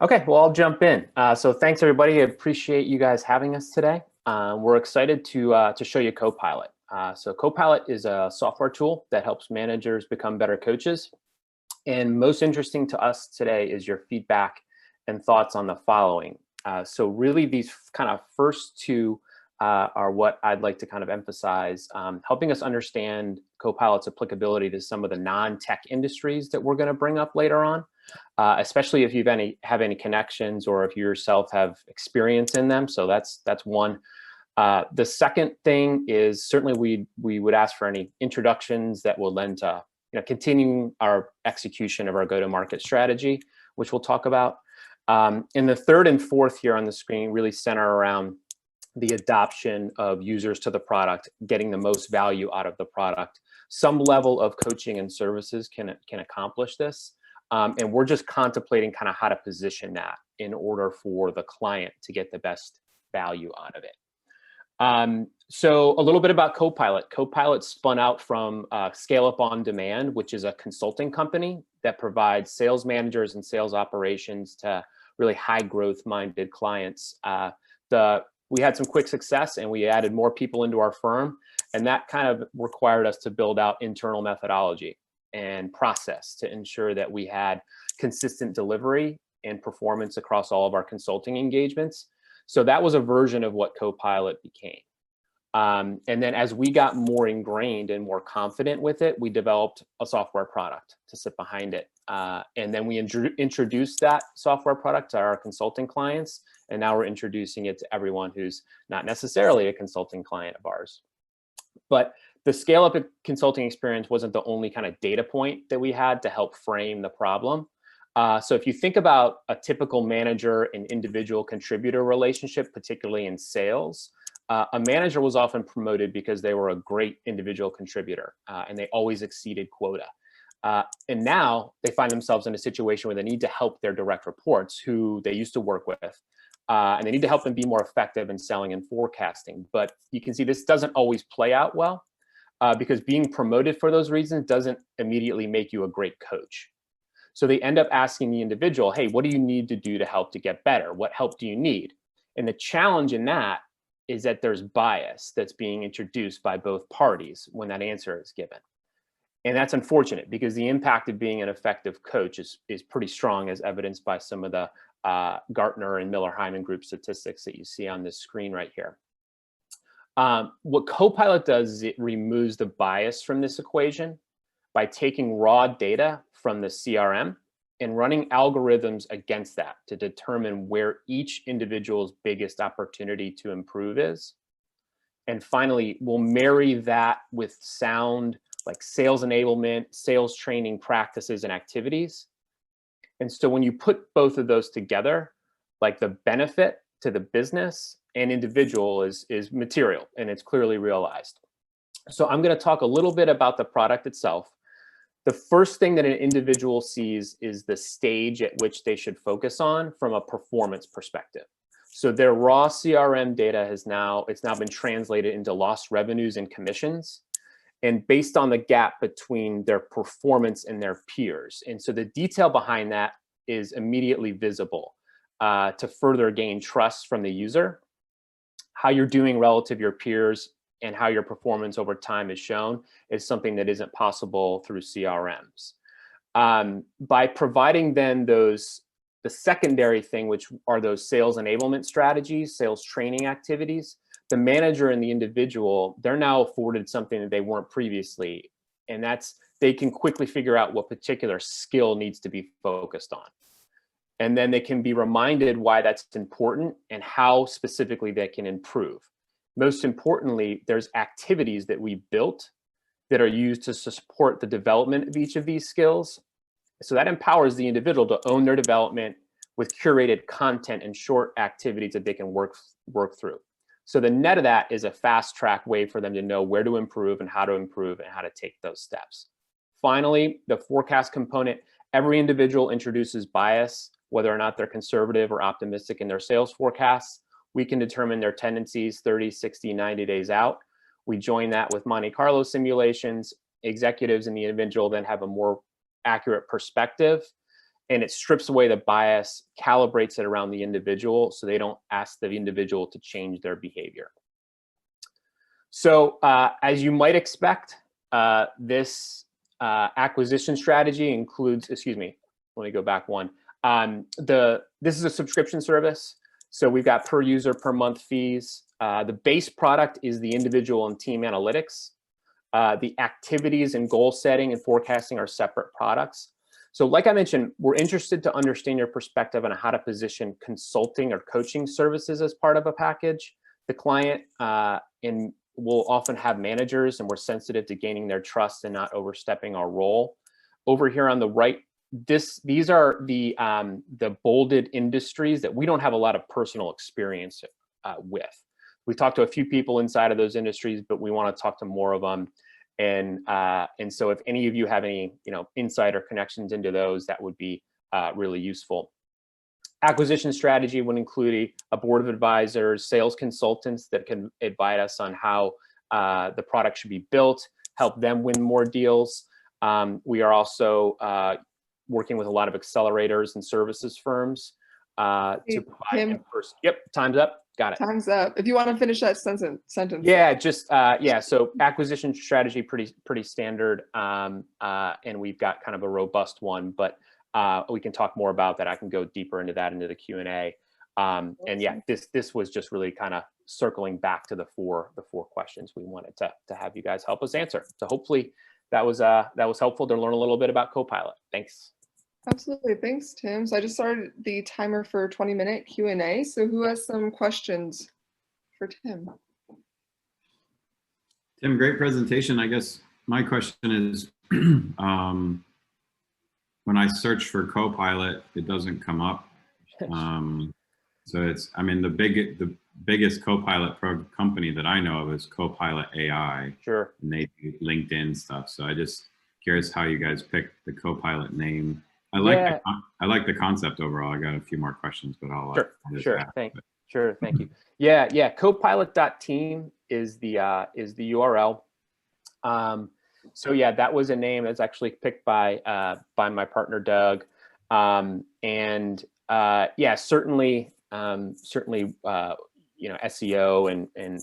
Okay, well, I'll jump in. So thanks everybody. I appreciate you guys having us today. We're excited to show you CoPilot. So CoPilot is a software tool that helps managers become better coaches. And most interesting to us today is your feedback and thoughts on the following. So really these kind of first two are what I'd like to kind of emphasize, helping us understand CoPilot's applicability to some of the non-tech industries that we're going to bring up later on. Especially if you have any connections or if you yourself have experience in them. So that's one. The second thing is certainly we would ask for any introductions that will lend to continuing our execution of our go-to-market strategy, which we'll talk about. And the third and fourth here on the screen really center around the adoption of users to the product, getting the most value out of the product. Some level of coaching and services can accomplish this. And we're just contemplating kind of how to position that in order for the client to get the best value out of it. So a little bit about CoPilot. CoPilot spun out from Scale Up On Demand, which is a consulting company that provides sales managers and sales operations to really high growth minded clients. We had some quick success and we added more people into our firm, and that kind of required us to build out internal methodology and process to ensure that we had consistent delivery and performance across all of our consulting engagements. So that was a version of what CoPilot became. And then as we got more ingrained and more confident with it, we developed a software product to sit behind it. And then we introduced that software product to our consulting clients. And now we're introducing it to everyone who's not necessarily a consulting client of ours. But the scale up consulting experience wasn't the only kind of data point that we had to help frame the problem. So if you think about a typical manager and individual contributor relationship, particularly in sales, a manager was often promoted because they were a great individual contributor and they always exceeded quota. And now they find themselves in a situation where they need to help their direct reports who they used to work with. And they need to help them be more effective in selling and forecasting. But you can see this doesn't always play out well because being promoted for those reasons doesn't immediately make you a great coach. So they end up asking the individual, hey, what do you need to do to help to get better? What help do you need? And the challenge in that is that there's bias that's being introduced by both parties when that answer is given. And that's unfortunate because the impact of being an effective coach is pretty strong, as evidenced by some of the Gartner and Miller-Hyman Group statistics that you see on this screen right here. What CoPilot does is it removes the bias from this equation by taking raw data from the CRM and running algorithms against that to determine where each individual's biggest opportunity to improve is. And finally, we'll marry that with sound like sales enablement, sales training practices and activities. And so when you put both of those together, like the benefit to the business and individual is material and it's clearly realized. So I'm going to talk a little bit about the product itself. The first thing that an individual sees is the stage at which they should focus on from a performance perspective. So their raw CRM data it's now been translated into lost revenues and commissions, and based on the gap between their performance and their peers. And so the detail behind that is immediately visible to further gain trust from the user. How you're doing relative to your peers and how your performance over time is shown is something that isn't possible through CRMs. By providing then the secondary thing, which are those sales enablement strategies, sales training activities, the manager and the individual, they're now afforded something that they weren't previously. And that's, they can quickly figure out what particular skill needs to be focused on. And then they can be reminded why that's important and how specifically they can improve. Most importantly, there's activities that we built that are used to support the development of each of these skills. So that empowers the individual to own their development with curated content and short activities that they can work through. So the net of that is a fast track way for them to know where to improve and how to take those steps. Finally, the forecast component, every individual introduces bias, whether or not they're conservative or optimistic in their sales forecasts. We can determine their tendencies 30, 60, 90 days out. We join that with Monte Carlo simulations. Executives and the individual then have a more accurate perspective and it strips away the bias, calibrates it around the individual so they don't ask the individual to change their behavior. So as you might expect, this acquisition strategy includes, excuse me, let me go back one. This is a subscription service. So we've got per user, per month fees. The base product is the individual and team analytics. The activities and goal setting and forecasting are separate products. So like I mentioned, we're interested to understand your perspective on how to position consulting or coaching services as part of a package. The client will often have managers, and we're sensitive to gaining their trust and not overstepping our role. Over here on the right, these are the bolded industries that we don't have a lot of personal experience with. We talked to a few people inside of those industries, but we want to talk to more of them. And so if any of you have any insider connections into those, that would be really useful. Acquisition strategy would include a board of advisors, sales consultants that can advise us on how the product should be built, help them win more deals. We are also working with a lot of accelerators and services firms to provide Yep, time's up. Got it. Time's up. If you want to finish that sentence. Yeah, just yeah. So acquisition strategy, pretty standard, and we've got kind of a robust one, but we can talk more about that. I can go deeper into that into the Q&A. And yeah, this was just really kind of circling back to the four questions we wanted to have you guys help us answer. So hopefully that was helpful to learn a little bit about CoPilot. Thanks. Absolutely. Thanks, Tim. So I just started the timer for 20-minute Q&A. So who has some questions for Tim? Tim, great presentation. I guess my question is, when I search for CoPilot, it doesn't come up. So it's, I mean, the biggest CoPilot company that I know of is CoPilot AI. Sure. And they do LinkedIn stuff. So I just curious how you guys picked the CoPilot name. I like the concept overall. I got a few more questions, but I'll sure. Thank you. Yeah. Copilot.team is the URL. So yeah, that was a name that's actually picked by my partner Doug, and yeah, certainly SEO and the